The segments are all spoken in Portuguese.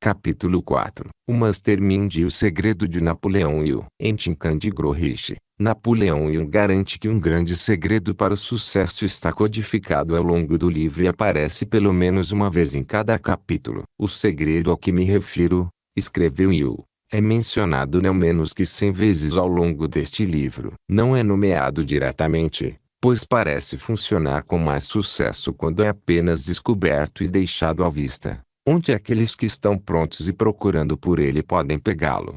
Capítulo 4. O Mastermind e o segredo de Napoleão Hill. Em Chincandigro Rishi, Napoleão Hill garante que um grande segredo para o sucesso está codificado ao longo do livro e aparece pelo menos uma vez em cada capítulo. O segredo ao que me refiro, escreveu Hill, é mencionado não menos que 100 vezes ao longo deste livro. Não é nomeado diretamente, pois parece funcionar com mais sucesso quando é apenas descoberto e deixado à vista, onde aqueles que estão prontos e procurando por ele podem pegá-lo.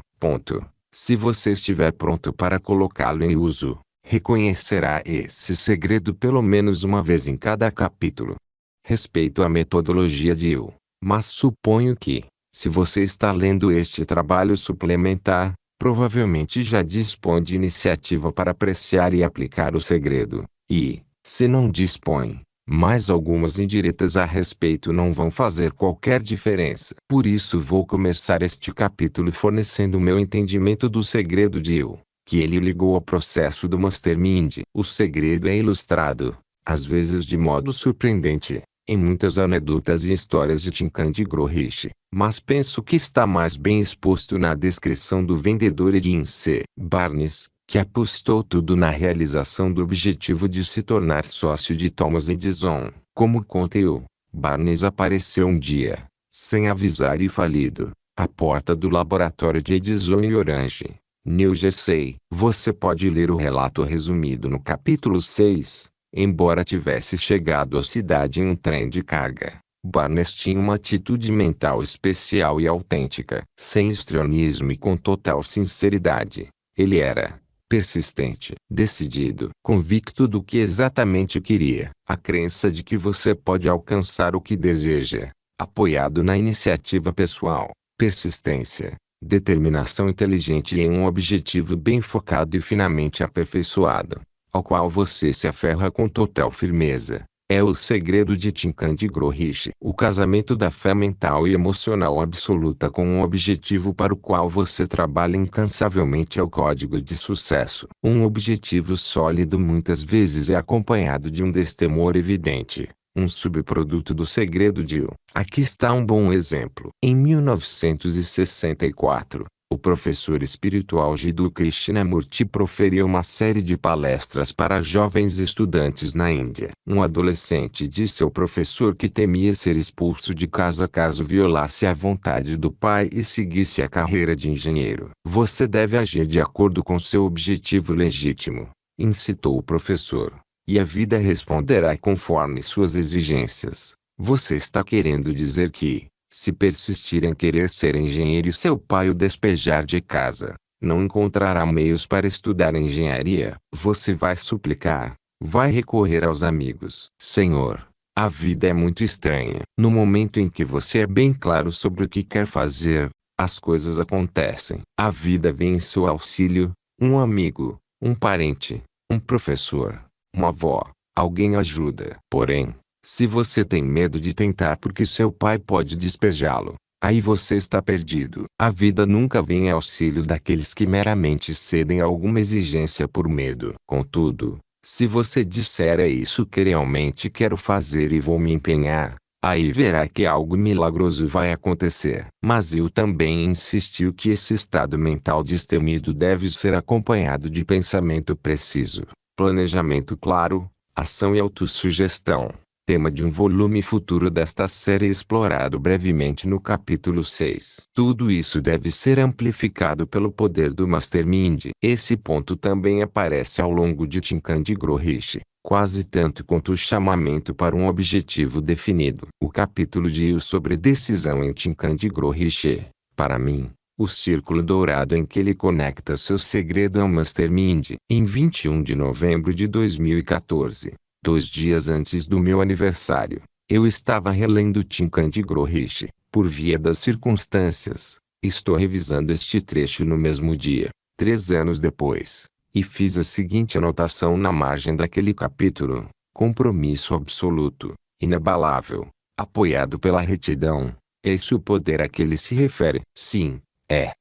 Se você estiver pronto para colocá-lo em uso, reconhecerá esse segredo pelo menos uma vez em cada capítulo. Respeito a metodologia de Hill, mas suponho que, se você está lendo este trabalho suplementar, provavelmente já dispõe de iniciativa para apreciar e aplicar o segredo. E, se não dispõe, mais algumas indiretas a respeito não vão fazer qualquer diferença. Por isso vou começar este capítulo fornecendo o meu entendimento do segredo de Hill, que ele ligou ao processo do Mastermind. O segredo é ilustrado, às vezes de modo surpreendente, em muitas anedotas e histórias de Chincandigro Rishi, mas penso que está mais bem exposto na descrição do vendedor Edwin C. Barnes, que apostou tudo na realização do objetivo de se tornar sócio de Thomas Edison. Como conta Hill, Barnes apareceu um dia, sem avisar e falido, à porta do laboratório de Edison em Orange, New Jersey. Você pode ler o relato resumido no capítulo 6. Embora tivesse chegado à cidade em um trem de carga, Barnes tinha uma atitude mental especial e autêntica. Sem histrionismo e com total sinceridade, ele era persistente, decidido, convicto do que exatamente queria. A crença de que você pode alcançar o que deseja, apoiado na iniciativa pessoal, persistência, determinação inteligente e em um objetivo bem focado e finamente aperfeiçoado, ao qual você se aferra com total firmeza, é o segredo de Chincandigro Rishi. O casamento da fé mental e emocional absoluta com um objetivo para o qual você trabalha incansavelmente é o código de sucesso. Um objetivo sólido muitas vezes é acompanhado de um destemor evidente, um subproduto do segredo de Hill. Aqui está um bom exemplo. Em 1964, o professor espiritual Jiddu Krishnamurti proferiu uma série de palestras para jovens estudantes na Índia. Um adolescente disse ao professor que temia ser expulso de casa caso violasse a vontade do pai e seguisse a carreira de engenheiro. Você deve agir de acordo com seu objetivo legítimo, incitou o professor, e a vida responderá conforme suas exigências. Você está querendo dizer que, se persistir em querer ser engenheiro e seu pai o despejar de casa, não encontrará meios para estudar engenharia? Você vai suplicar, vai recorrer aos amigos. Senhor, a vida é muito estranha. No momento em que você é bem claro sobre o que quer fazer, as coisas acontecem. A vida vem em seu auxílio, um amigo, um parente, um professor, uma avó, alguém ajuda. Porém, se você tem medo de tentar porque seu pai pode despejá-lo, aí você está perdido. A vida nunca vem em auxílio daqueles que meramente cedem a alguma exigência por medo. Contudo, se você disser é isso que realmente quero fazer e vou me empenhar, aí verá que algo milagroso vai acontecer. Mas Hill também insistiu que esse estado mental destemido deve ser acompanhado de pensamento preciso, planejamento claro, ação e autossugestão. Tema de um volume futuro desta série explorado brevemente no capítulo 6. Tudo isso deve ser amplificado pelo poder do Mastermind. Esse ponto também aparece ao longo de Chincandigro Rishi, quase tanto quanto o chamamento para um objetivo definido. O capítulo de Hill sobre decisão em Chincandigro Rishi, para mim, o círculo dourado em que ele conecta seu segredo ao Mastermind. Em 21 de novembro de 2014. 2 dias antes do meu aniversário, eu estava relendo Chincandigro Rishi, por via das circunstâncias. Estou revisando este trecho no mesmo dia, 3 anos depois, e fiz a seguinte anotação na margem daquele capítulo: compromisso absoluto, inabalável, apoiado pela retidão. Esse é o poder a que ele se refere. Sim,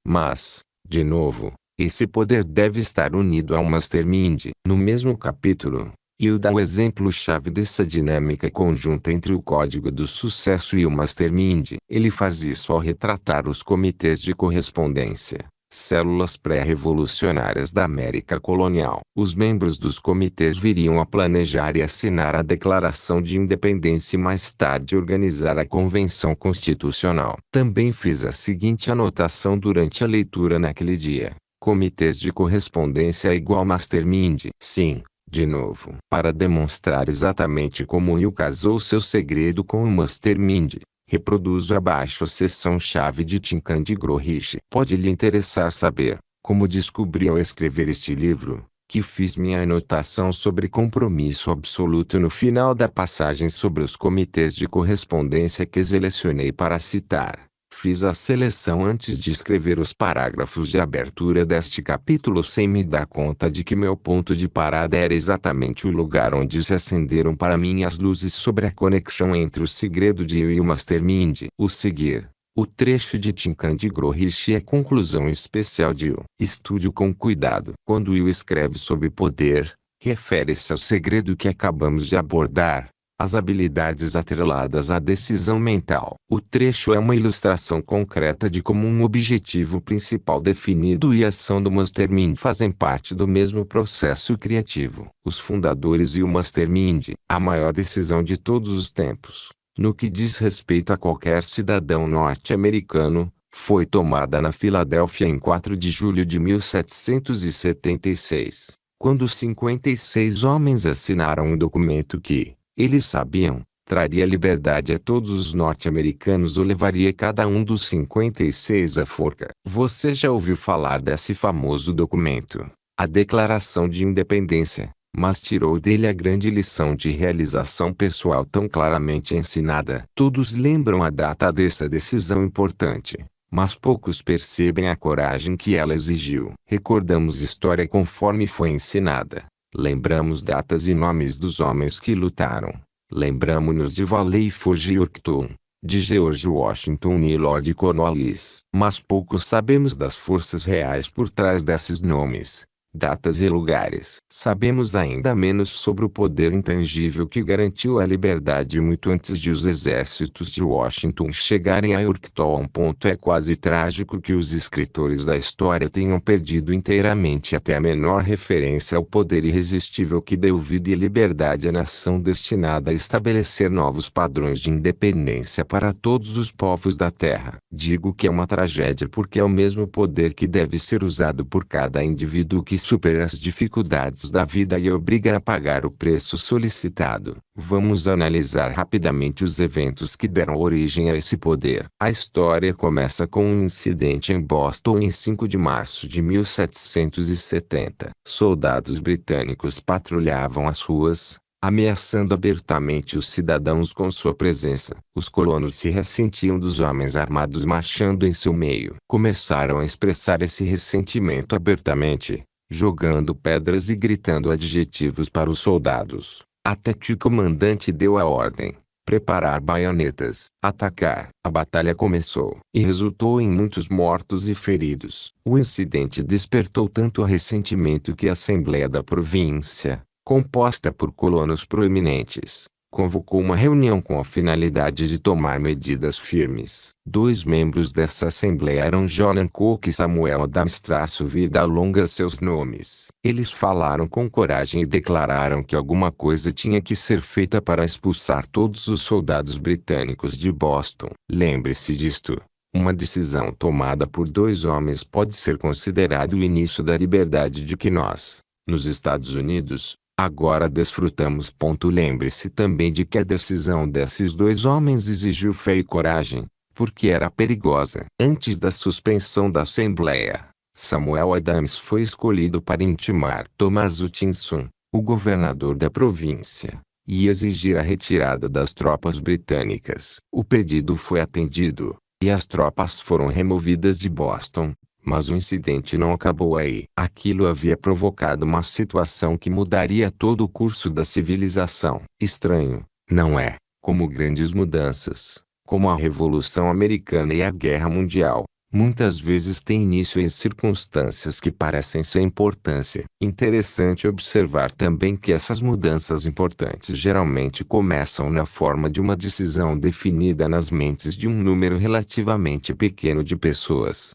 mas, de novo, esse poder deve estar unido ao Mastermind. No mesmo capítulo, Hill dá o exemplo-chave dessa dinâmica conjunta entre o código do sucesso e o mastermind. Ele faz isso ao retratar os comitês de correspondência, células pré-revolucionárias da América colonial. Os membros dos comitês viriam a planejar e assinar a Declaração de Independência e mais tarde organizar a Convenção Constitucional. Também fiz a seguinte anotação durante a leitura naquele dia: comitês de correspondência é igual mastermind. Sim. De novo, para demonstrar exatamente como Hill casou seu segredo com o mastermind, reproduzo abaixo a seção-chave de Tincandro-Riche. Pode lhe interessar saber como descobri ao escrever este livro, que fiz minha anotação sobre compromisso absoluto no final da passagem sobre os comitês de correspondência que selecionei para citar. Fiz a seleção antes de escrever os parágrafos de abertura deste capítulo sem me dar conta de que meu ponto de parada era exatamente o lugar onde se acenderam para mim as luzes sobre a conexão entre o segredo de Hill e o mastermind. O seguir, o trecho de Tincandro-Riche é a conclusão especial de Hill. Estude com cuidado. Quando Hill escreve sobre poder, refere-se ao segredo que acabamos de abordar, as habilidades atreladas à decisão mental. O trecho é uma ilustração concreta de como um objetivo principal definido e a ação do mastermind fazem parte do mesmo processo criativo. Os fundadores e o mastermind, a maior decisão de todos os tempos, no que diz respeito a qualquer cidadão norte-americano, foi tomada na Filadélfia em 4 de julho de 1776, quando 56 homens assinaram um documento que, eles sabiam, traria liberdade a todos os norte-americanos ou levaria cada um dos 56 à forca. Você já ouviu falar desse famoso documento, a Declaração de Independência, mas tirou dele a grande lição de realização pessoal tão claramente ensinada. Todos lembram a data dessa decisão importante, mas poucos percebem a coragem que ela exigiu. Recordamos história conforme foi ensinada. Lembramos datas e nomes dos homens que lutaram. Lembramos-nos de Valley Forge e Yorktown, de George Washington e Lord Cornwallis. Mas pouco sabemos das forças reais por trás desses nomes, datas e lugares. Sabemos ainda menos sobre o poder intangível que garantiu a liberdade muito antes de os exércitos de Washington chegarem a Yorktown. É quase trágico que os escritores da história tenham perdido inteiramente até a menor referência ao poder irresistível que deu vida e liberdade à nação destinada a estabelecer novos padrões de independência para todos os povos da Terra. Digo que é uma tragédia porque é o mesmo poder que deve ser usado por cada indivíduo que supera as dificuldades da vida e obriga a pagar o preço solicitado. Vamos analisar rapidamente os eventos que deram origem a esse poder. A história começa com um incidente em Boston em 5 de março de 1770. Soldados britânicos patrulhavam as ruas, ameaçando abertamente os cidadãos com sua presença. Os colonos se ressentiam dos homens armados marchando em seu meio. Começaram a expressar esse ressentimento abertamente, jogando pedras e gritando adjetivos para os soldados, até que o comandante deu a ordem: preparar baionetas, atacar. A batalha começou e resultou em muitos mortos e feridos. O incidente despertou tanto ressentimento que a Assembleia da Província, composta por colonos proeminentes, convocou uma reunião com a finalidade de tomar medidas firmes. 2 membros dessa assembleia eram John Hancock e Samuel Adams. Vida longa seus nomes. Eles falaram com coragem e declararam que alguma coisa tinha que ser feita para expulsar todos os soldados britânicos de Boston. Lembre-se disto. Uma decisão tomada por 2 homens pode ser considerado o início da liberdade de que nós, nos Estados Unidos, agora desfrutamos. Lembre-se também de que a decisão desses 2 homens exigiu fé e coragem, porque era perigosa. Antes da suspensão da Assembleia, Samuel Adams foi escolhido para intimar Thomas Hutchinson, o governador da província, e exigir a retirada das tropas britânicas. O pedido foi atendido, e as tropas foram removidas de Boston. Mas o incidente não acabou aí. Aquilo havia provocado uma situação que mudaria todo o curso da civilização. Estranho, não é? Como grandes mudanças, como a Revolução Americana e a Guerra Mundial, muitas vezes tem início em circunstâncias que parecem sem importância. Interessante observar também que essas mudanças importantes geralmente começam na forma de uma decisão definida nas mentes de um número relativamente pequeno de pessoas.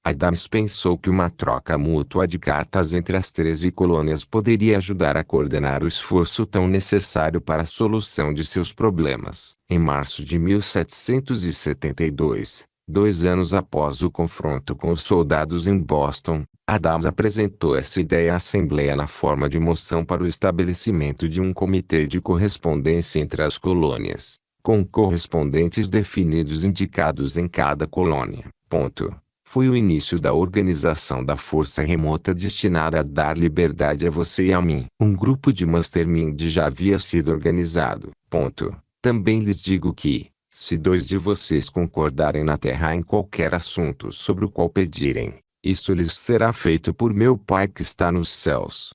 Adams pensou que uma troca mútua de cartas entre as 13 colônias poderia ajudar a coordenar o esforço tão necessário para a solução de seus problemas. Em março de 1772, 2 anos após o confronto com os soldados em Boston, Adams apresentou essa ideia à Assembleia na forma de moção para o estabelecimento de um comitê de correspondência entre as colônias, com correspondentes definidos indicados em cada colônia. Foi o início da organização da força remota destinada a dar liberdade a você e a mim. Um grupo de Mastermind já havia sido organizado. Também lhes digo que, se 2 de vocês concordarem na terra em qualquer assunto sobre o qual pedirem, isso lhes será feito por meu Pai que está nos céus.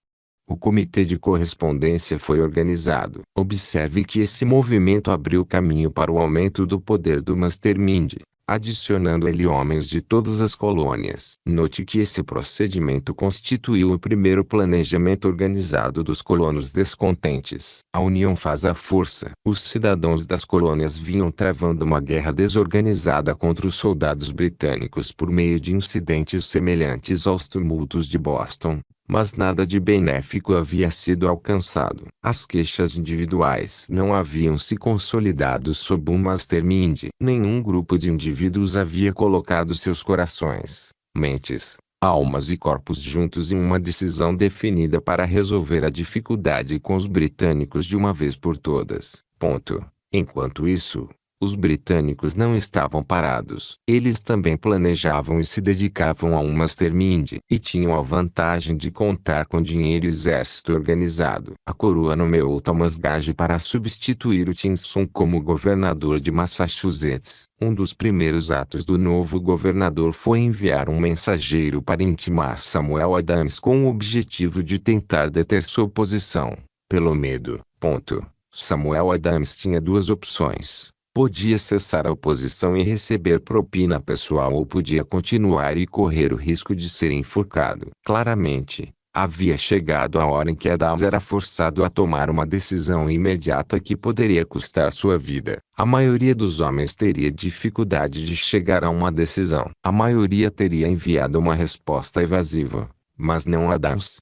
O comitê de correspondência foi organizado. Observe que esse movimento abriu caminho para o aumento do poder do Mastermind, adicionando a ele homens de todas as colônias. Note que esse procedimento constituiu o primeiro planejamento organizado dos colonos descontentes. A união faz a força. Os cidadãos das colônias vinham travando uma guerra desorganizada contra os soldados britânicos por meio de incidentes semelhantes aos tumultos de Boston, mas nada de benéfico havia sido alcançado. As queixas individuais não haviam se consolidado sob um Mastermind. Nenhum grupo de indivíduos havia colocado seus corações, mentes, almas e corpos juntos em uma decisão definida para resolver a dificuldade com os britânicos de uma vez por todas. Enquanto isso, os britânicos não estavam parados. Eles também planejavam e se dedicavam a um Mastermind, e tinham a vantagem de contar com dinheiro e exército organizado. A coroa nomeou Thomas Gage para substituir o Tinson como governador de Massachusetts. Um dos primeiros atos do novo governador foi enviar um mensageiro para intimar Samuel Adams com o objetivo de tentar deter sua oposição, pelo medo. Samuel Adams tinha 2 opções. Podia cessar a oposição e receber propina pessoal ou podia continuar e correr o risco de ser enforcado. Claramente, havia chegado a hora em que Adams era forçado a tomar uma decisão imediata que poderia custar sua vida. A maioria dos homens teria dificuldade de chegar a uma decisão. A maioria teria enviado uma resposta evasiva, mas não Adams.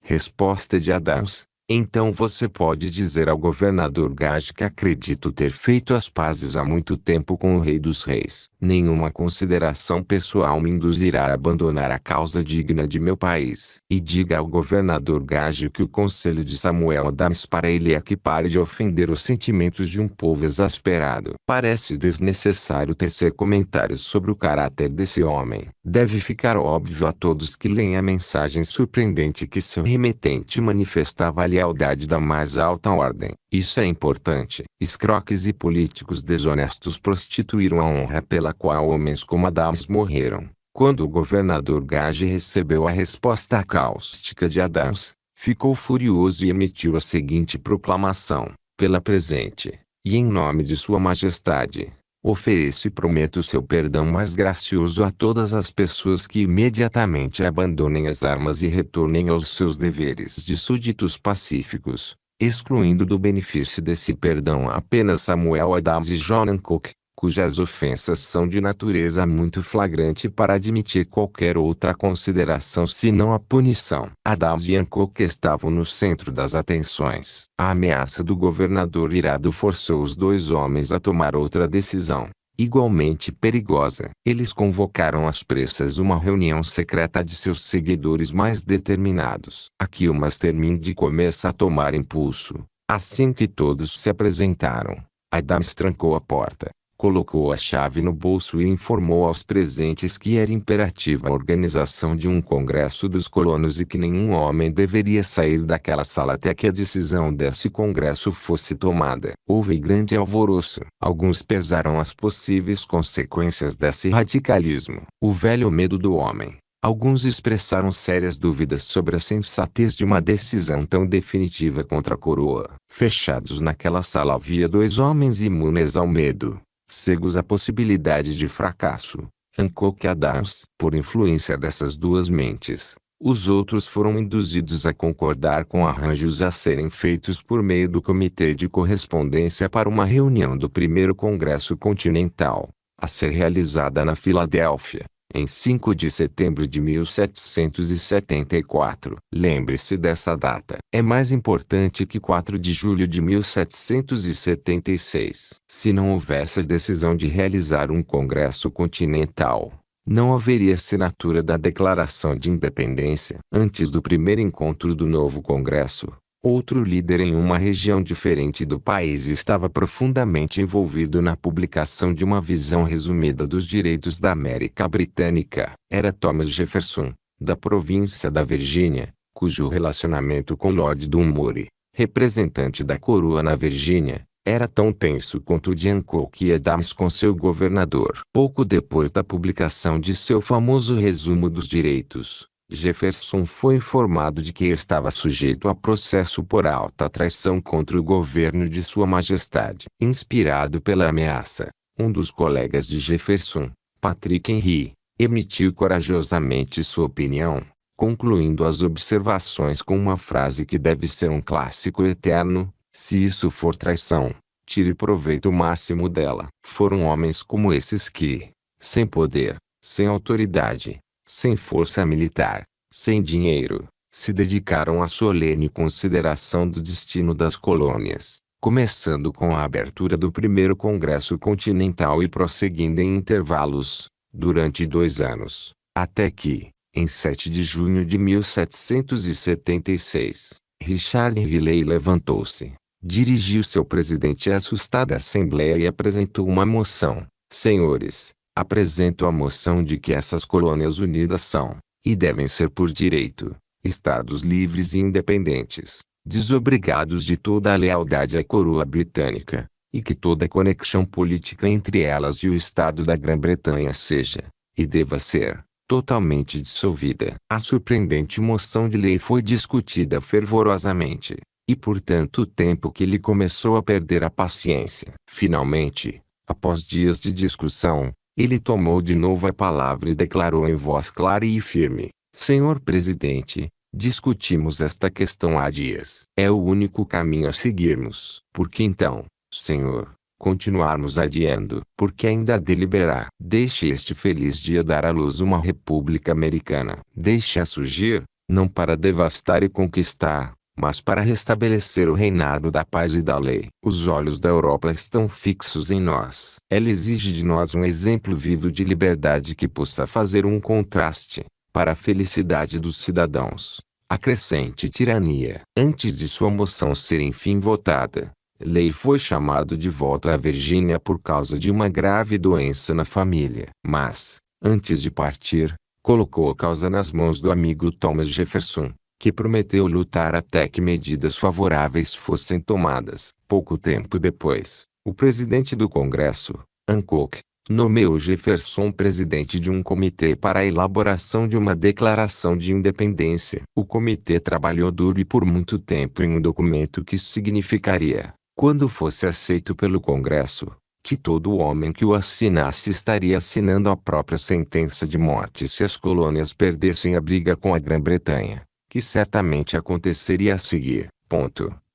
Resposta de Adams: então você pode dizer ao governador Gage que acredito ter feito as pazes há muito tempo com o Rei dos Reis. Nenhuma consideração pessoal me induzirá a abandonar a causa digna de meu país. E diga ao governador Gage que o conselho de Samuel Adams para ele é que pare de ofender os sentimentos de um povo exasperado. Parece desnecessário tecer comentários sobre o caráter desse homem. Deve ficar óbvio a todos que leem a mensagem surpreendente que seu remetente manifestava a lealdade da mais alta ordem. Isso é importante. Escroques e políticos desonestos prostituíram a honra pela qual homens como Adams morreram. Quando o governador Gage recebeu a resposta cáustica de Adams, ficou furioso e emitiu a seguinte proclamação: pela presente, e em nome de Sua Majestade, ofereço e prometo seu perdão mais gracioso a todas as pessoas que imediatamente abandonem as armas e retornem aos seus deveres de súditos pacíficos, excluindo do benefício desse perdão apenas Samuel Adams e John Hancock, cujas ofensas são de natureza muito flagrante para admitir qualquer outra consideração senão a punição. Adams e Hancock estavam no centro das atenções. A ameaça do governador irado forçou os 2 homens a tomar outra decisão, igualmente perigosa. Eles convocaram às pressas uma reunião secreta de seus seguidores mais determinados. Aqui o Mastermind começa a tomar impulso. Assim que todos se apresentaram, Adams trancou a porta, colocou a chave no bolso e informou aos presentes que era imperativa a organização de um congresso dos colonos e que nenhum homem deveria sair daquela sala até que a decisão desse congresso fosse tomada. Houve grande alvoroço. Alguns pesaram as possíveis consequências desse radicalismo. O velho medo do homem. Alguns expressaram sérias dúvidas sobre a sensatez de uma decisão tão definitiva contra a coroa. Fechados naquela sala havia 2 homens imunes ao medo, cegos à possibilidade de fracasso, Hancock e Adams. Por influência dessas duas mentes, os outros foram induzidos a concordar com arranjos a serem feitos por meio do Comitê de Correspondência para uma reunião do Primeiro Congresso Continental, a ser realizada na Filadélfia, em 5 de setembro de 1774. Lembre-se dessa data. É mais importante que 4 de julho de 1776. Se não houvesse a decisão de realizar um Congresso Continental, não haveria assinatura da Declaração de Independência. Antes do primeiro encontro do novo Congresso, outro líder em uma região diferente do país estava profundamente envolvido na publicação de uma visão resumida dos direitos da América Britânica. Era Thomas Jefferson, da província da Virgínia, cujo relacionamento com Lord Dunmore, representante da coroa na Virgínia, era tão tenso quanto o de Hancock e Adams com seu governador. Pouco depois da publicação de seu famoso resumo dos direitos, Jefferson foi informado de que estava sujeito a processo por alta traição contra o governo de Sua Majestade. Inspirado pela ameaça, um dos colegas de Jefferson, Patrick Henry, emitiu corajosamente sua opinião, concluindo as observações com uma frase que deve ser um clássico eterno: se isso for traição, tire proveito máximo dela. Foram homens como esses que, sem poder, sem autoridade, sem força militar, sem dinheiro, se dedicaram à solene consideração do destino das colônias, começando com a abertura do primeiro Congresso Continental e prosseguindo em intervalos, durante 2 anos, até que, em 7 de junho de 1776, Richard Riley levantou-se, dirigiu-se ao presidente e assustada Assembleia e apresentou uma moção: senhores, apresento a moção de que essas colônias unidas são, e devem ser por direito, estados livres e independentes, desobrigados de toda a lealdade à coroa britânica, e que toda conexão política entre elas e o Estado da Grã-Bretanha seja, e deva ser, totalmente dissolvida. A surpreendente moção de lei foi discutida fervorosamente, e por tanto tempo que ele começou a perder a paciência. Finalmente, após dias de discussão, ele tomou de novo a palavra e declarou em voz clara e firme: Senhor Presidente, discutimos esta questão há dias. É o único caminho a seguirmos. Por que então, Senhor, continuarmos adiando? Porque ainda deliberar. Deixe este feliz dia dar à luz uma república americana. Deixe-a surgir, não para devastar e conquistar, mas para restabelecer o reinado da paz e da lei. Os olhos da Europa estão fixos em nós. Ela exige de nós um exemplo vivo de liberdade que possa fazer um contraste, para a felicidade dos cidadãos, a crescente tirania. Antes de sua moção ser enfim votada, Lei foi chamado de volta à Virgínia por causa de uma grave doença na família. Mas, antes de partir, colocou a causa nas mãos do amigo Thomas Jefferson, que prometeu lutar até que medidas favoráveis fossem tomadas. Pouco tempo depois, o presidente do Congresso, Hancock, nomeou Jefferson presidente de um comitê para a elaboração de uma declaração de independência. O comitê trabalhou duro e por muito tempo em um documento que significaria, quando fosse aceito pelo Congresso, que todo homem que o assinasse estaria assinando a própria sentença de morte se as colônias perdessem a briga com a Grã-Bretanha, que certamente aconteceria a seguir.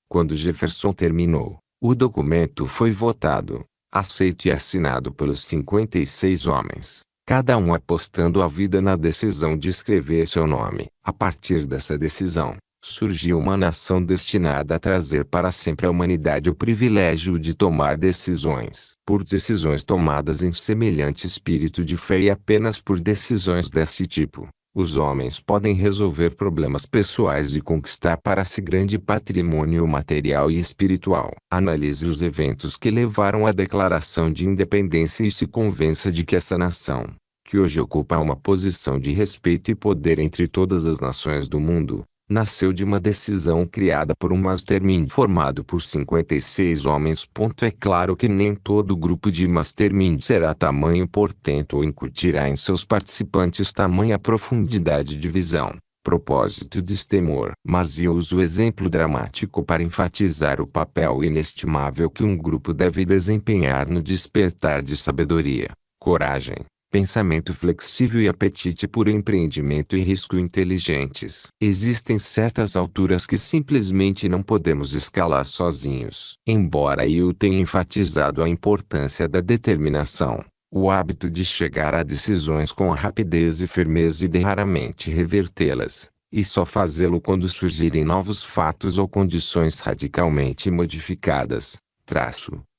Quando Jefferson terminou, o documento foi votado, aceito e assinado pelos 56 homens, cada um apostando a vida na decisão de escrever seu nome. A partir dessa decisão, surgiu uma nação destinada a trazer para sempre à humanidade o privilégio de tomar decisões. Por decisões tomadas em semelhante espírito de fé e apenas por decisões desse tipo, os homens podem resolver problemas pessoais e conquistar para si grande patrimônio material e espiritual. Analise os eventos que levaram à Declaração de Independência e se convença de que essa nação, que hoje ocupa uma posição de respeito e poder entre todas as nações do mundo, nasceu de uma decisão criada por um mastermind formado por 56 homens. É claro que nem todo grupo de mastermind será tamanho portento ou incutirá em seus participantes tamanha profundidade de visão, propósito e destemor. Mas eu uso o exemplo dramático para enfatizar o papel inestimável que um grupo deve desempenhar no despertar de sabedoria, coragem, pensamento flexível e apetite por empreendimento e risco inteligentes. Existem certas alturas que simplesmente não podemos escalar sozinhos. Embora eu tenha enfatizado a importância da determinação, o hábito de chegar a decisões com rapidez e firmeza e de raramente revertê-las, e só fazê-lo quando surgirem novos fatos ou condições radicalmente modificadas,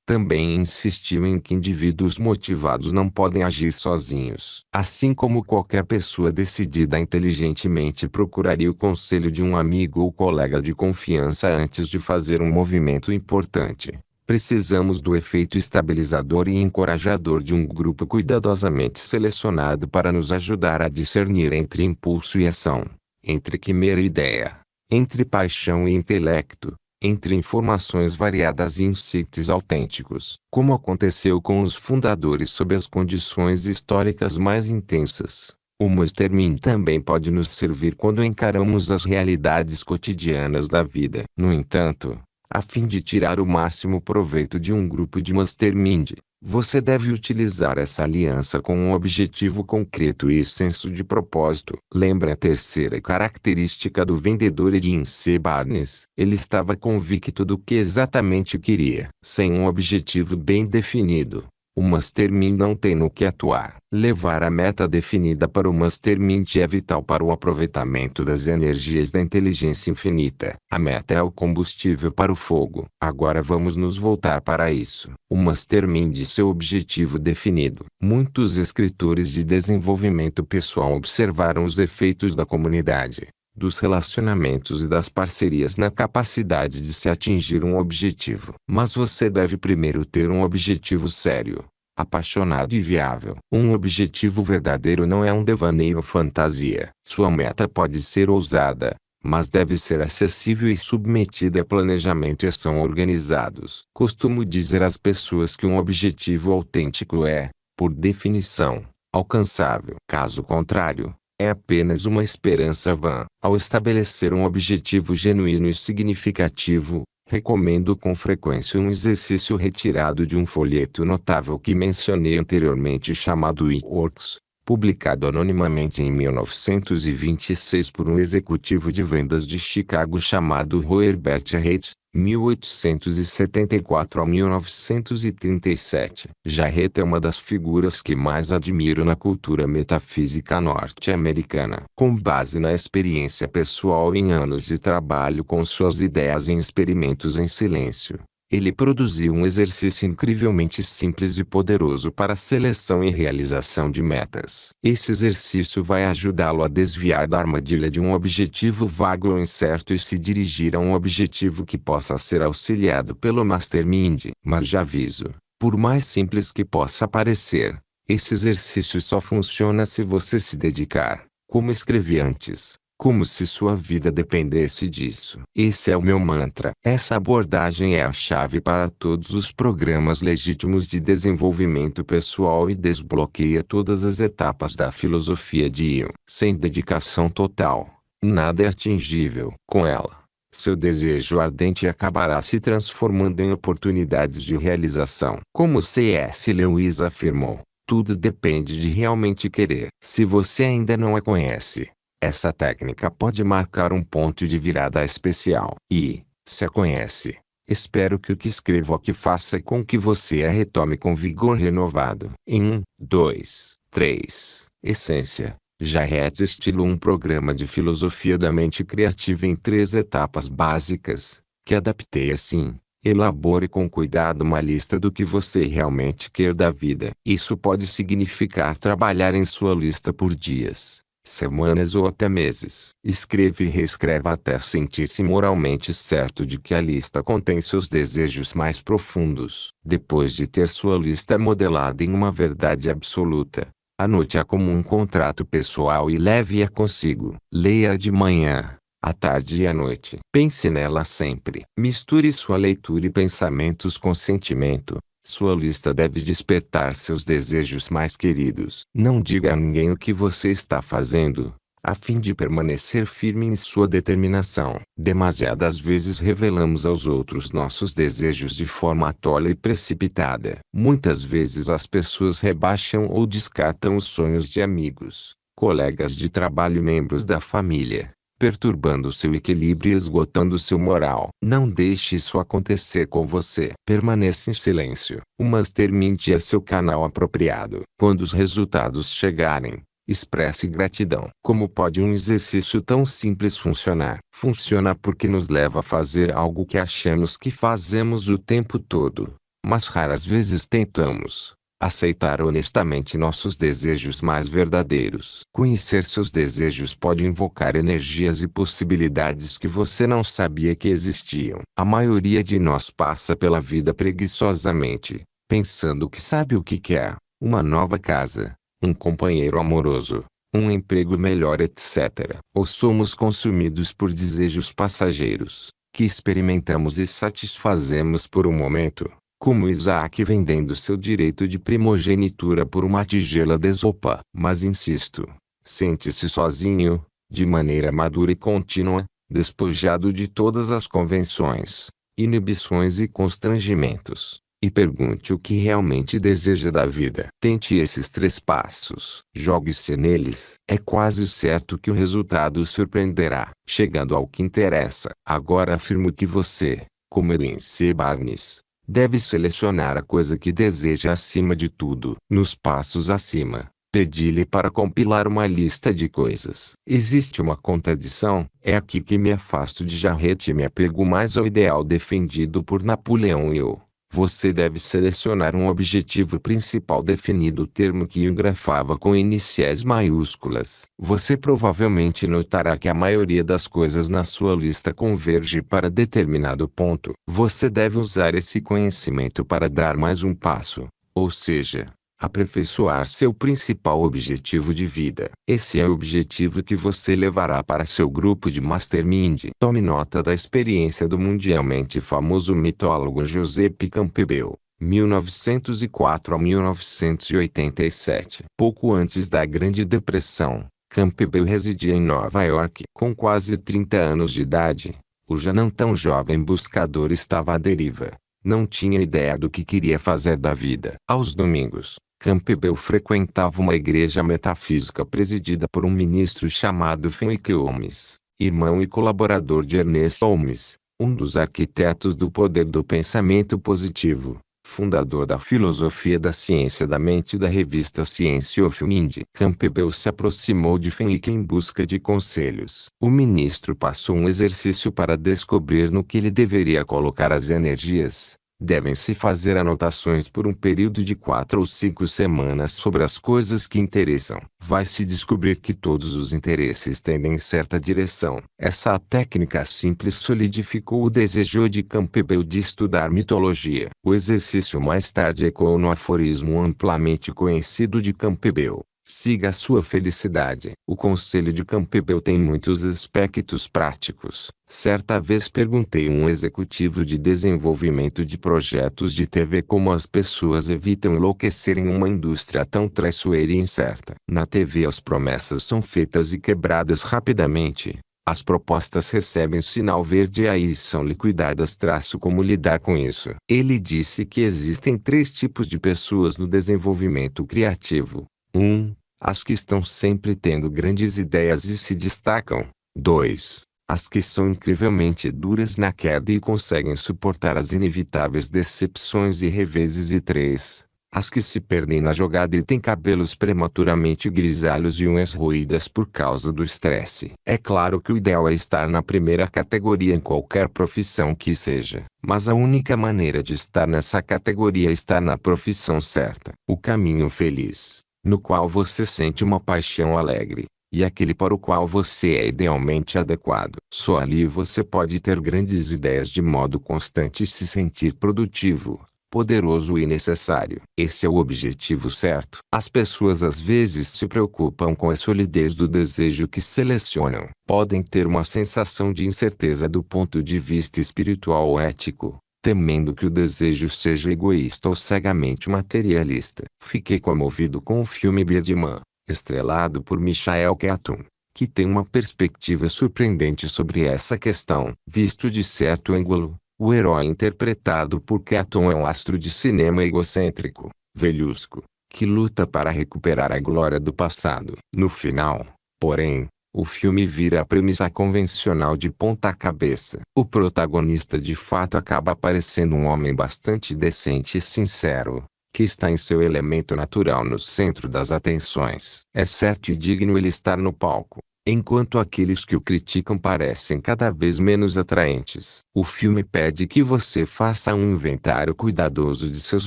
também insistiu em que indivíduos motivados não podem agir sozinhos. Assim como qualquer pessoa decidida inteligentemente procuraria o conselho de um amigo ou colega de confiança antes de fazer um movimento importante, precisamos do efeito estabilizador e encorajador de um grupo cuidadosamente selecionado para nos ajudar a discernir entre impulso e ação, entre quimera e ideia, entre paixão e intelecto, entre informações variadas e insights autênticos. Como aconteceu com os fundadores sob as condições históricas mais intensas, o mastermind também pode nos servir quando encaramos as realidades cotidianas da vida. No entanto, a fim de tirar o máximo proveito de um grupo de mastermind, você deve utilizar essa aliança com um objetivo concreto e senso de propósito. Lembra a terceira característica do vendedor Edin C. Barnes? Ele estava convicto do que exatamente queria. Sem um objetivo bem definido, o mastermind não tem no que atuar. Levar a meta definida para o mastermind é vital para o aproveitamento das energias da inteligência infinita. A meta é o combustível para o fogo. Agora vamos nos voltar para isso. O mastermind e seu objetivo definido. Muitos escritores de desenvolvimento pessoal observaram os efeitos da comunidade, dos relacionamentos e das parcerias na capacidade de se atingir um objetivo. Mas você deve primeiro ter um objetivo sério, apaixonado e viável. Um objetivo verdadeiro não é um devaneio ou fantasia. Sua meta pode ser ousada, mas deve ser acessível e submetida a planejamento e ação organizados. Costumo dizer às pessoas que um objetivo autêntico é, por definição, alcançável. Caso contrário, é apenas uma esperança vã. Ao estabelecer um objetivo genuíno e significativo, recomendo com frequência um exercício retirado de um folheto notável que mencionei anteriormente chamado It Works, publicado anonimamente em 1926 por um executivo de vendas de Chicago chamado Herbert Haight, 1874 a 1937. Jarrett é uma das figuras que mais admiro na cultura metafísica norte-americana. Com base na experiência pessoal em anos de trabalho com suas ideias em experimentos em silêncio, ele produziu um exercício incrivelmente simples e poderoso para a seleção e realização de metas. Esse exercício vai ajudá-lo a desviar da armadilha de um objetivo vago ou incerto e se dirigir a um objetivo que possa ser auxiliado pelo mastermind. Mas já aviso, por mais simples que possa parecer, esse exercício só funciona se você se dedicar, como escrevi antes, como se sua vida dependesse disso. Esse é o meu mantra. Essa abordagem é a chave para todos os programas legítimos de desenvolvimento pessoal e desbloqueia todas as etapas da filosofia de Ion. Sem dedicação total, nada é atingível. Com ela, seu desejo ardente acabará se transformando em oportunidades de realização. Como C.S. Lewis afirmou, tudo depende de realmente querer. Se você ainda não a conhece, essa técnica pode marcar um ponto de virada especial. E, se a conhece, espero que o que escrevo aqui faça com que você a retome com vigor renovado. Em 1, 2, 3. Essência. Jarrett estilou um programa de filosofia da mente criativa em 3 etapas básicas, que adaptei assim. Elabore com cuidado uma lista do que você realmente quer da vida. Isso pode significar trabalhar em sua lista por dias, semanas ou até meses. Escreva e reescreva até sentir-se moralmente certo de que a lista contém seus desejos mais profundos. Depois de ter sua lista modelada em uma verdade absoluta, anote-a como um contrato pessoal e leve-a consigo. Leia-a de manhã, à tarde e à noite. Pense nela sempre. Misture sua leitura e pensamentos com sentimento. Sua lista deve despertar seus desejos mais queridos. Não diga a ninguém o que você está fazendo, a fim de permanecer firme em sua determinação. Demasiadas vezes revelamos aos outros nossos desejos de forma tola e precipitada. Muitas vezes as pessoas rebaixam ou descartam os sonhos de amigos, colegas de trabalho e membros da família, perturbando seu equilíbrio e esgotando seu moral. Não deixe isso acontecer com você. Permaneça em silêncio. O Mastermind é seu canal apropriado. Quando os resultados chegarem, expresse gratidão. Como pode um exercício tão simples funcionar? Funciona porque nos leva a fazer algo que achamos que fazemos o tempo todo, mas raras vezes tentamos. Aceitar honestamente nossos desejos mais verdadeiros. Conhecer seus desejos pode invocar energias e possibilidades que você não sabia que existiam. A maioria de nós passa pela vida preguiçosamente, pensando que sabe o que quer: uma nova casa, um companheiro amoroso, um emprego melhor, etc. Ou somos consumidos por desejos passageiros, que experimentamos e satisfazemos por um momento, como Isaac vendendo seu direito de primogenitura por uma tigela de sopa. Mas insisto, sente-se sozinho, de maneira madura e contínua, despojado de todas as convenções, inibições e constrangimentos, e pergunte o que realmente deseja da vida. Tente esses 3 passos. Jogue-se neles. É quase certo que o resultado o surpreenderá. Chegando ao que interessa. Agora afirmo que você, como Edwin C. Barnes, deve selecionar a coisa que deseja acima de tudo. Nos passos acima, pedi-lhe para compilar uma lista de coisas. Existe uma contradição. É aqui que me afasto de Jarrett e me apego mais ao ideal defendido por Napoleão Hill. Você deve selecionar um objetivo principal definido, o termo que Hill grafava com iniciais maiúsculas. Você provavelmente notará que a maioria das coisas na sua lista converge para determinado ponto. Você deve usar esse conhecimento para dar mais um passo, ou seja, aperfeiçoar seu principal objetivo de vida. Esse é o objetivo que você levará para seu grupo de Mastermind. Tome nota da experiência do mundialmente famoso mitólogo Giuseppe Campbell, 1904 a 1987. Pouco antes da Grande Depressão, Campbell residia em Nova York. Com quase 30 anos de idade, o já não tão jovem buscador estava à deriva. Não tinha ideia do que queria fazer da vida. Aos domingos, Campbell frequentava uma igreja metafísica presidida por um ministro chamado Fenwick Holmes, irmão e colaborador de Ernest Holmes, um dos arquitetos do poder do pensamento positivo, fundador da filosofia da ciência da mente e da revista Science of Mind. Campbell se aproximou de Fenwick em busca de conselhos. O ministro passou um exercício para descobrir no que ele deveria colocar as energias. Devem-se fazer anotações por um período de 4 ou 5 semanas sobre as coisas que interessam. Vai-se descobrir que todos os interesses tendem em certa direção. Essa técnica simples solidificou o desejo de Campbell de estudar mitologia. O exercício mais tarde ecoou no aforismo amplamente conhecido de Campbell: siga a sua felicidade. O conselho de Campbell tem muitos aspectos práticos. Certa vez perguntei a um executivo de desenvolvimento de projetos de TV como as pessoas evitam enlouquecer em uma indústria tão traiçoeira e incerta. Na TV as promessas são feitas e quebradas rapidamente. As propostas recebem sinal verde e aí são liquidadas. Como lidar com isso? Ele disse que existem 3 tipos de pessoas no desenvolvimento criativo. 1. As que estão sempre tendo grandes ideias e se destacam. 2. As que são incrivelmente duras na queda e conseguem suportar as inevitáveis decepções e reveses. E 3. As que se perdem na jogada e têm cabelos prematuramente grisalhos e unhas roídas por causa do estresse. É claro que o ideal é estar na primeira categoria em qualquer profissão que seja. Mas a única maneira de estar nessa categoria é estar na profissão certa. O caminho feliz, no qual você sente uma paixão alegre, e aquele para o qual você é idealmente adequado. Só ali você pode ter grandes ideias de modo constante e se sentir produtivo, poderoso e necessário. Esse é o objetivo certo. As pessoas às vezes se preocupam com a solidez do desejo que selecionam. Podem ter uma sensação de incerteza do ponto de vista espiritual ou ético, temendo que o desejo seja egoísta ou cegamente materialista. Fiquei comovido com o filme Birdman, estrelado por Michael Keaton, que tem uma perspectiva surpreendente sobre essa questão. Visto de certo ângulo, o herói interpretado por Keaton é um astro de cinema egocêntrico, velhusco, que luta para recuperar a glória do passado. No final, porém, o filme vira a premissa convencional de ponta cabeça. O protagonista de fato acaba aparecendo um homem bastante decente e sincero, que está em seu elemento natural no centro das atenções. É certo e digno ele estar no palco, enquanto aqueles que o criticam parecem cada vez menos atraentes. O filme pede que você faça um inventário cuidadoso de seus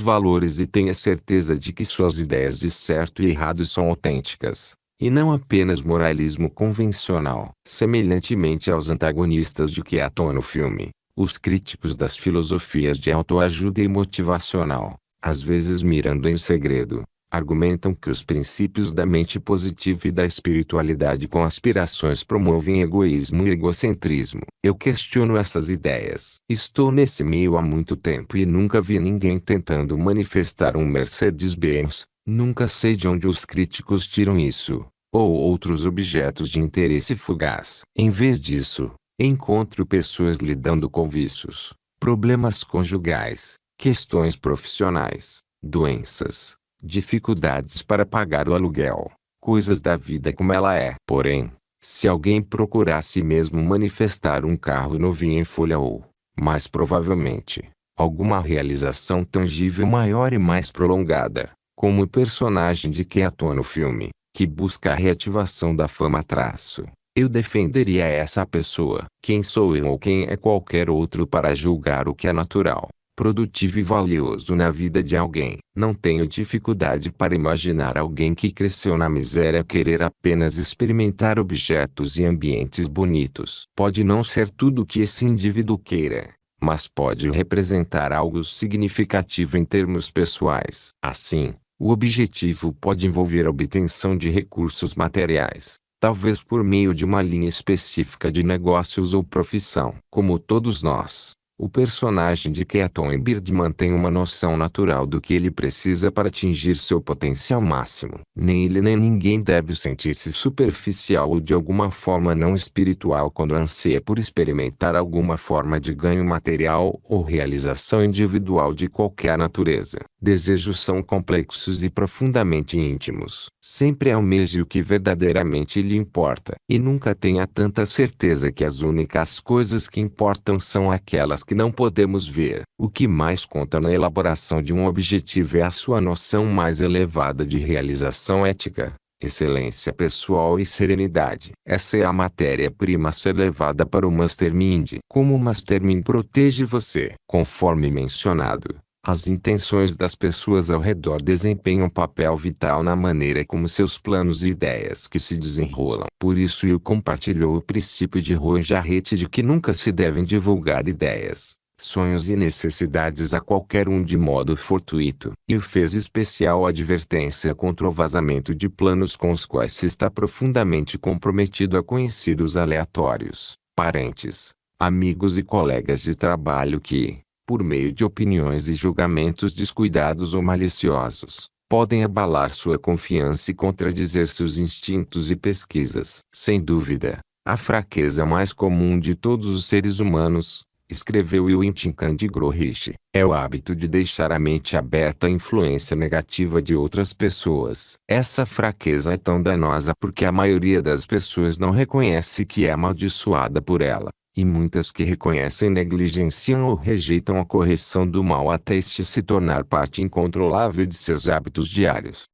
valores e tenha certeza de que suas ideias de certo e errado são autênticas, e não apenas moralismo convencional. Semelhantemente aos antagonistas de Keaton no filme, os críticos das filosofias de autoajuda e motivacional, às vezes mirando em segredo, argumentam que os princípios da mente positiva e da espiritualidade com aspirações promovem egoísmo e egocentrismo. Eu questiono essas ideias. Estou nesse meio há muito tempo e nunca vi ninguém tentando manifestar um Mercedes-Benz. Nunca sei de onde os críticos tiram isso, ou outros objetos de interesse fugaz. Em vez disso, encontro pessoas lidando com vícios, problemas conjugais, questões profissionais, doenças, dificuldades para pagar o aluguel, coisas da vida como ela é. Porém, se alguém procurar a si mesmo manifestar um carro novinho em folha ou, mais provavelmente, alguma realização tangível maior e mais prolongada, como o personagem de Keaton no filme, que busca a reativação da fama eu defenderia essa pessoa. Quem sou eu ou quem é qualquer outro para julgar o que é natural, produtivo e valioso na vida de alguém? Não tenho dificuldade para imaginar alguém que cresceu na miséria querer apenas experimentar objetos e ambientes bonitos. Pode não ser tudo o que esse indivíduo queira, mas pode representar algo significativo em termos pessoais. Assim, o objetivo pode envolver a obtenção de recursos materiais, talvez por meio de uma linha específica de negócios ou profissão. Como todos nós, o personagem de Keaton em Birdman tem uma noção natural do que ele precisa para atingir seu potencial máximo. Nem ele nem ninguém deve sentir-se superficial ou de alguma forma não espiritual quando anseia por experimentar alguma forma de ganho material ou realização individual de qualquer natureza. Desejos são complexos e profundamente íntimos. Sempre almeje o que verdadeiramente lhe importa. E nunca tenha tanta certeza que as únicas coisas que importam são aquelas que não podemos ver. O que mais conta na elaboração de um objetivo é a sua noção mais elevada de realização ética, excelência pessoal e serenidade. Essa é a matéria-prima a ser levada para o Mastermind. Como o Mastermind protege você? Conforme mencionado, as intenções das pessoas ao redor desempenham um papel vital na maneira como seus planos e ideias que se desenrolam. Por isso Will compartilhou o princípio de Roy Jarrett de que nunca se devem divulgar ideias, sonhos e necessidades a qualquer um de modo fortuito. E fez especial advertência contra o vazamento de planos com os quais se está profundamente comprometido a conhecidos aleatórios, parentes, amigos e colegas de trabalho que, por meio de opiniões e julgamentos descuidados ou maliciosos, podem abalar sua confiança e contradizer seus instintos e pesquisas. Sem dúvida, a fraqueza mais comum de todos os seres humanos, escreveu Will Chandra-Rohish, é o hábito de deixar a mente aberta à influência negativa de outras pessoas. Essa fraqueza é tão danosa porque a maioria das pessoas não reconhece que é amaldiçoada por ela, e muitas que reconhecem negligenciam ou rejeitam a correção do mal até este se tornar parte incontrolável de seus hábitos diários.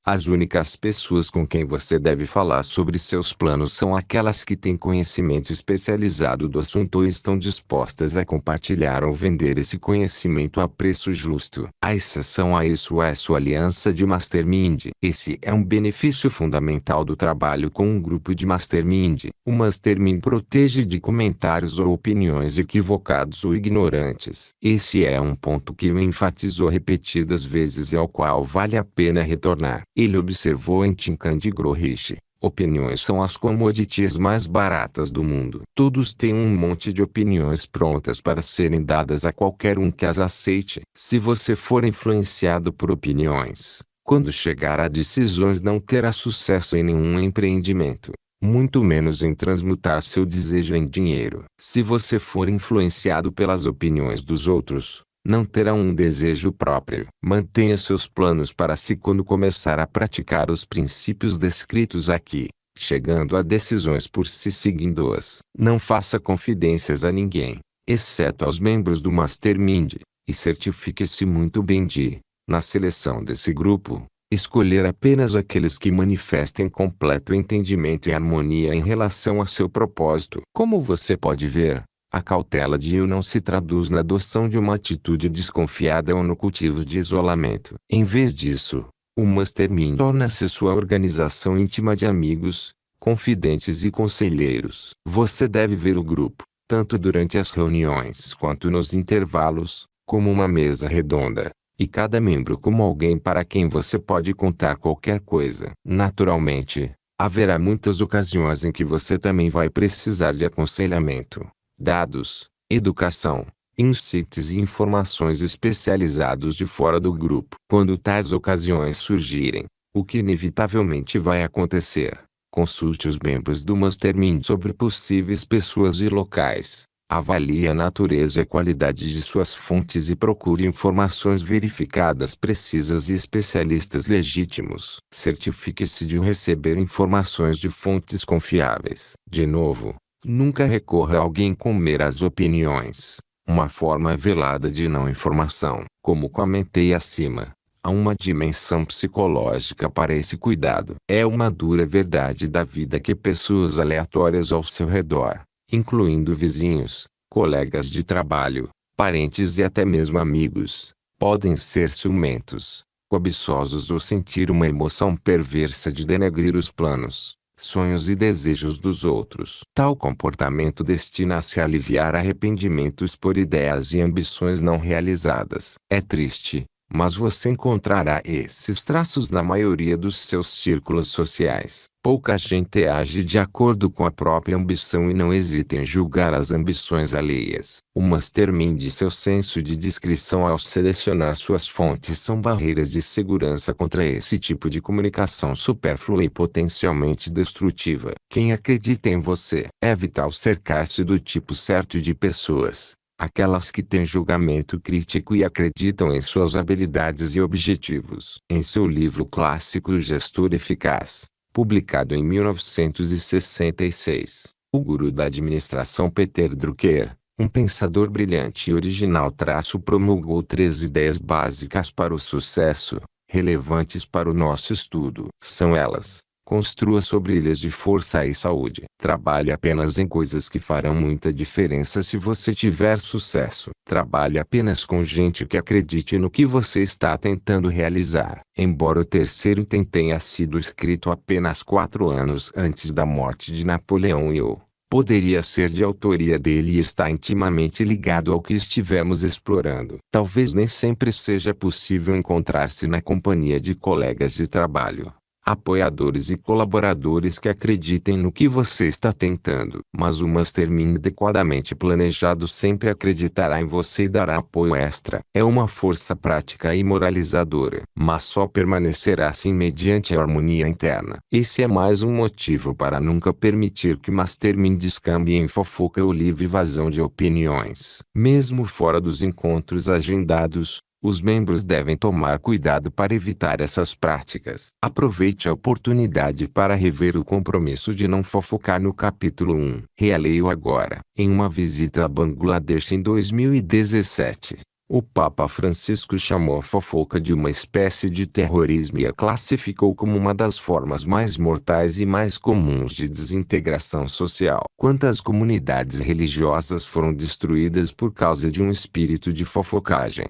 As únicas pessoas com quem você deve falar sobre seus planos são aquelas que têm conhecimento especializado do assunto ou estão dispostas a compartilhar ou vender esse conhecimento a preço justo. A exceção a isso é sua aliança de Mastermind. Esse é um benefício fundamental do trabalho com um grupo de Mastermind. O Mastermind protege de comentários ou opiniões equivocados ou ignorantes. Esse é um ponto que o enfatizou repetidas vezes e ao qual vale a pena retornar. Ele observou em Chandra-Rohish: opiniões são as commodities mais baratas do mundo. Todos têm um monte de opiniões prontas para serem dadas a qualquer um que as aceite. Se você for influenciado por opiniões, quando chegar a decisões não terá sucesso em nenhum empreendimento. muito menos em transmutar seu desejo em dinheiro. Se você for influenciado pelas opiniões dos outros, não terá um desejo próprio. Mantenha seus planos para si quando começar a praticar os princípios descritos aqui, chegando a decisões por si seguindo-as. Não faça confidências a ninguém, exceto aos membros do Mastermind, e certifique-se muito bem de, na seleção desse grupo, escolher apenas aqueles que manifestem completo entendimento e harmonia em relação a seu propósito. Como você pode ver, a cautela de Yu não se traduz na adoção de uma atitude desconfiada ou no cultivo de isolamento. Em vez disso, o Mastermind torna-se sua organização íntima de amigos, confidentes e conselheiros. Você deve ver o grupo, tanto durante as reuniões quanto nos intervalos, como uma mesa redonda, e cada membro como alguém para quem você pode contar qualquer coisa. Naturalmente, haverá muitas ocasiões em que você também vai precisar de aconselhamento, dados, educação, insights e informações especializados de fora do grupo. Quando tais ocasiões surgirem, o que inevitavelmente vai acontecer, consulte os membros do Mastermind sobre possíveis pessoas e locais. Avalie a natureza e a qualidade de suas fontes e procure informações verificadas precisas e especialistas legítimos. Certifique-se de receber informações de fontes confiáveis. De novo, nunca recorra a alguém com meras opiniões, uma forma velada de não informação. Como comentei acima, há uma dimensão psicológica para esse cuidado. É uma dura verdade da vida que pessoas aleatórias ao seu redor, incluindo vizinhos, colegas de trabalho, parentes e até mesmo amigos, podem ser ciumentos, cobiçosos ou sentir uma emoção perversa de denegrir os planos, sonhos e desejos dos outros. Tal comportamento destina-se a aliviar arrependimentos por ideias e ambições não realizadas. É triste, mas você encontrará esses traços na maioria dos seus círculos sociais. Pouca gente age de acordo com a própria ambição e não hesita em julgar as ambições alheias. O Mastermind e seu senso de discrição ao selecionar suas fontes são barreiras de segurança contra esse tipo de comunicação supérflua e potencialmente destrutiva. Quem acredita em você? É vital cercar-se do tipo certo de pessoas. Aquelas que têm julgamento crítico e acreditam em suas habilidades e objetivos. Em seu livro clássico O Gestor Eficaz, publicado em 1966, o guru da administração Peter Drucker, um pensador brilhante e original promulgou 3 ideias básicas para o sucesso, relevantes para o nosso estudo. São elas: construa sobre ilhas de força e saúde. Trabalhe apenas em coisas que farão muita diferença se você tiver sucesso. Trabalhe apenas com gente que acredite no que você está tentando realizar. Embora o terceiro item tenha sido escrito apenas 4 anos antes da morte de Napoleão Hill, poderia ser de autoria dele e está intimamente ligado ao que estivemos explorando. Talvez nem sempre seja possível encontrar-se na companhia de colegas de trabalho, apoiadores e colaboradores que acreditem no que você está tentando. Mas o Mastermind adequadamente planejado sempre acreditará em você e dará apoio extra. É uma força prática e moralizadora, mas só permanecerá assim mediante a harmonia interna. Esse é mais um motivo para nunca permitir que o Mastermind descambe em fofoca ou livre vazão de opiniões. Mesmo fora dos encontros agendados, os membros devem tomar cuidado para evitar essas práticas. Aproveite a oportunidade para rever o compromisso de não fofocar no capítulo 1. Releia-o agora. Em uma visita a Bangladesh em 2017, o Papa Francisco chamou a fofoca de uma espécie de terrorismo e a classificou como uma das formas mais mortais e mais comuns de desintegração social. Quantas comunidades religiosas foram destruídas por causa de um espírito de fofocagem?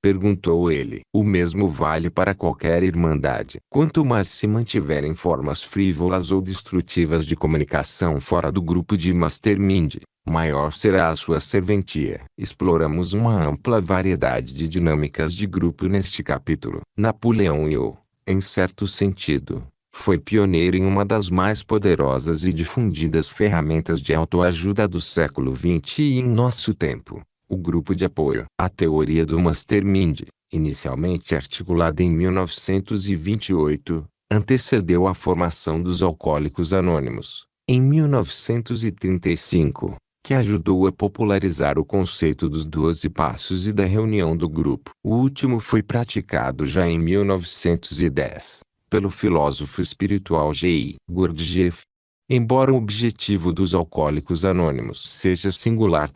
Perguntou ele. O mesmo vale para qualquer irmandade. Quanto mais se mantiverem formas frívolas ou destrutivas de comunicação fora do grupo de Mastermind, maior será a sua serventia. Exploramos uma ampla variedade de dinâmicas de grupo neste capítulo. Napoleão Hill, em certo sentido, foi pioneiro em uma das mais poderosas e difundidas ferramentas de autoajuda do século XX e em nosso tempo: o grupo de apoio. A teoria do Mastermind, inicialmente articulada em 1928, antecedeu a formação dos Alcoólicos Anônimos, em 1935, que ajudou a popularizar o conceito dos 12 passos e da reunião do grupo. O último foi praticado já em 1910, pelo filósofo espiritual G.I. Gurdjieff. Embora o objetivo dos Alcoólicos Anônimos seja singular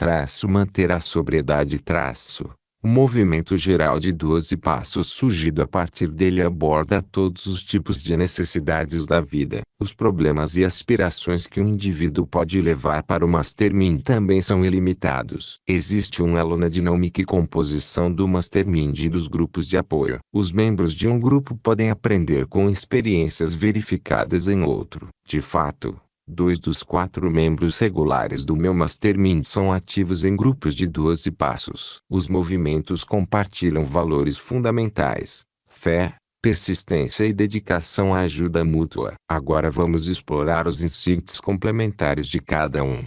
manter a sobriedade o movimento geral de 12 passos surgido a partir dele aborda todos os tipos de necessidades da vida. Os problemas e aspirações que um indivíduo pode levar para o Mastermind também são ilimitados. Existe um elo na dinâmica e composição do Mastermind e dos grupos de apoio. Os membros de um grupo podem aprender com experiências verificadas em outro. De fato, 2 dos 4 membros regulares do meu Mastermind são ativos em grupos de 12 passos. Os movimentos compartilham valores fundamentais: fé, persistência e dedicação à ajuda mútua. Agora vamos explorar os insights complementares de cada um.